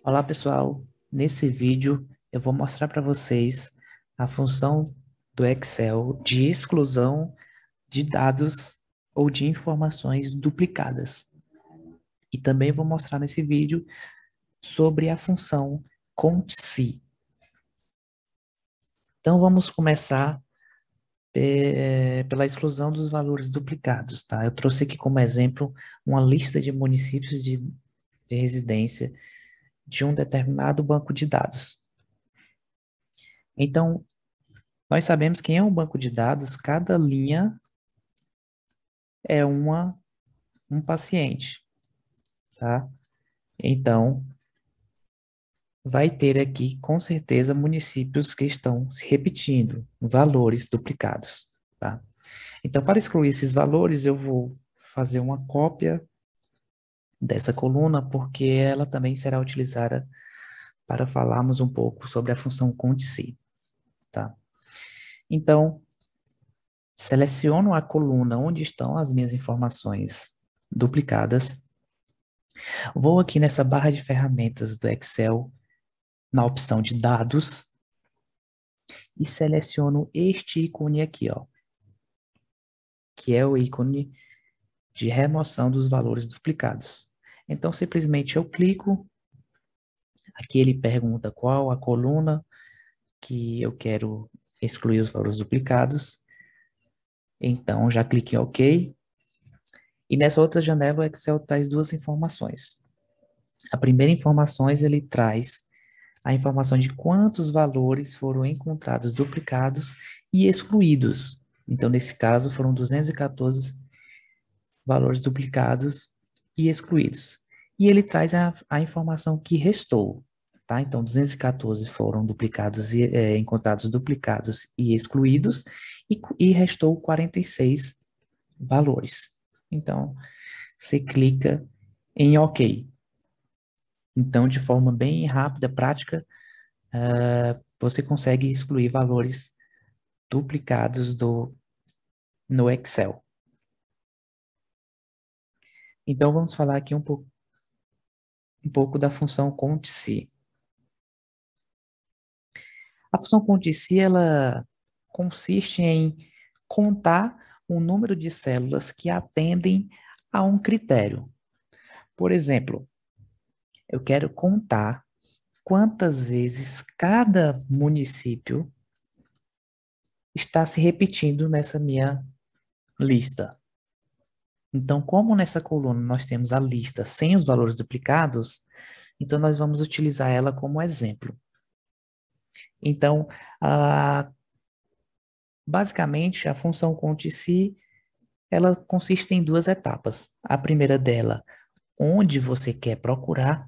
Olá pessoal, nesse vídeo eu vou mostrar para vocês a função do Excel de exclusão de dados ou de informações duplicadas. E também vou mostrar nesse vídeo sobre a função CONT-SE. Então vamos começar pela exclusão dos valores duplicados, tá? Eu trouxe aqui como exemplo uma lista de municípios de residência de um determinado banco de dados. Então, nós sabemos que em um banco de dados, cada linha é um paciente, tá? Então, vai ter aqui, com certeza, municípios que estão se repetindo, valores duplicados, tá? Então, para excluir esses valores, eu vou fazer uma cópia dessa coluna, porque ela também será utilizada para falarmos um pouco sobre a função CONT-SE, tá? Então, seleciono a coluna onde estão as minhas informações duplicadas. Vou aqui nessa barra de ferramentas do Excel, na opção de dados, e seleciono este ícone aqui, ó, que é o ícone de remoção dos valores duplicados. Então, simplesmente eu clico, aqui ele pergunta qual a coluna que eu quero excluir os valores duplicados. Então, já clique em OK. E nessa outra janela, o Excel traz duas informações. A primeira informação, ele traz a informação de quantos valores foram encontrados duplicados e excluídos. Então, nesse caso, foram 214 valores duplicados e excluídos. E ele traz a informação que restou, tá? Então, 214 foram duplicados e encontrados duplicados e excluídos, e restou 46 valores. Então, você clica em OK. Então, de forma bem rápida, prática, você consegue excluir valores duplicados no Excel. Então, vamos falar aqui um pouco da função CONT-SE. A função CONT-SE, ela consiste em contar o número de células que atendem a um critério. Por exemplo, eu quero contar quantas vezes cada município está se repetindo nessa minha lista. Então, como nessa coluna nós temos a lista sem os valores duplicados, então nós vamos utilizar ela como exemplo. Então, basicamente, a função CONT-SE, ela consiste em duas etapas. A primeira dela, onde você quer procurar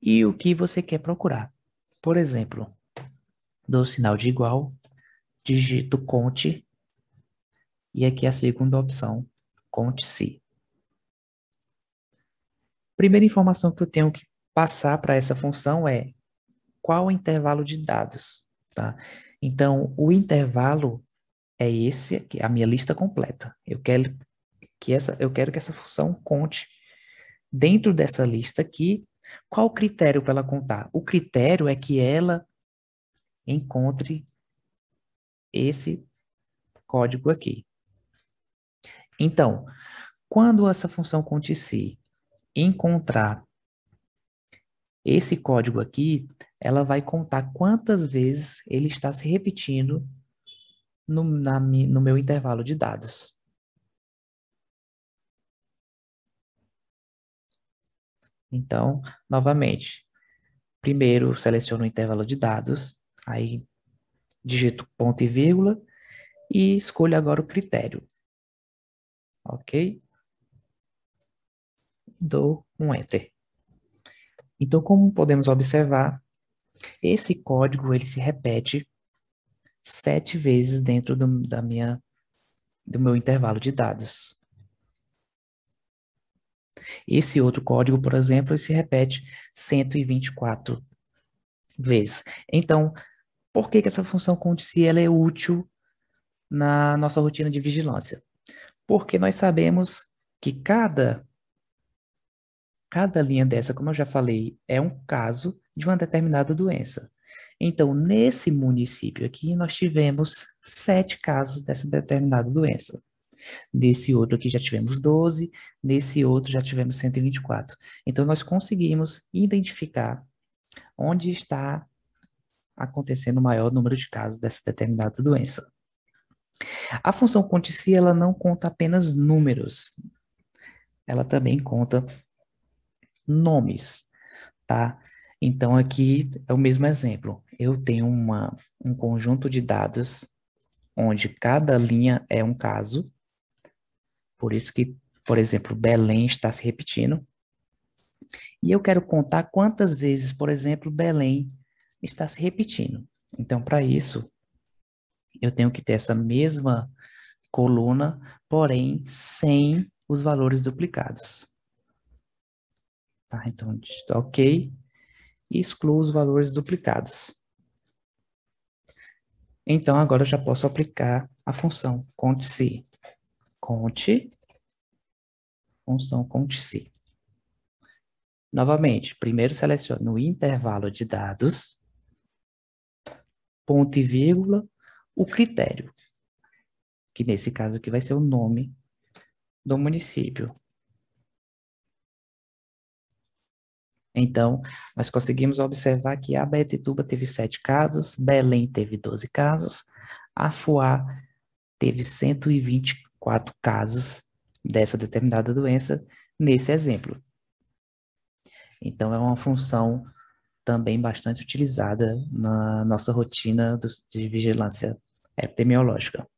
e o que você quer procurar. Por exemplo, dou o sinal de igual, digito CONT, e aqui a segunda opção, CONT-SE. Primeira informação que eu tenho que passar para essa função é qual o intervalo de dados, tá? Então, o intervalo é esse aqui, a minha lista completa. Eu quero que essa função conte dentro dessa lista aqui. Qual o critério para ela contar? O critério é que ela encontre esse código aqui. Então, quando essa função CONT-SE encontrar esse código aqui, ela vai contar quantas vezes ele está se repetindo no meu intervalo de dados. Então, novamente, primeiro seleciono o intervalo de dados, aí digito ponto e vírgula e escolho agora o critério. Ok? Dou um Enter. Então, como podemos observar, esse código ele se repete 7 vezes dentro do meu intervalo de dados. Esse outro código, por exemplo, ele se repete 124 vezes. Então, por que essa função CONT-SE ela é útil na nossa rotina de vigilância? Porque nós sabemos que cada Cada linha dessa, como eu já falei, é um caso de uma determinada doença. Então, nesse município aqui, nós tivemos 7 casos dessa determinada doença. Nesse outro aqui já tivemos 12, nesse outro já tivemos 124. Então, nós conseguimos identificar onde está acontecendo o maior número de casos dessa determinada doença. A função conte-se, ela não conta apenas números, ela também conta nomes, tá? Então, aqui é o mesmo exemplo. Eu tenho um conjunto de dados onde cada linha é um caso, por isso que, por exemplo, Belém está se repetindo, e eu quero contar quantas vezes, por exemplo, Belém está se repetindo. Então, para isso, eu tenho que ter essa mesma coluna, porém sem os valores duplicados. Tá? Então, digito OK e excluo os valores duplicados. Então, agora eu já posso aplicar a função conte-se. Conte, função conte-se. Novamente, primeiro seleciono o intervalo de dados, ponto e vírgula, o critério, que nesse caso aqui vai ser o nome do município. Então, nós conseguimos observar que Abaetetuba teve 7 casos, Belém teve 12 casos, Afuá teve 124 casos dessa determinada doença nesse exemplo. Então, é uma função também bastante utilizada na nossa rotina de vigilância epidemiológica.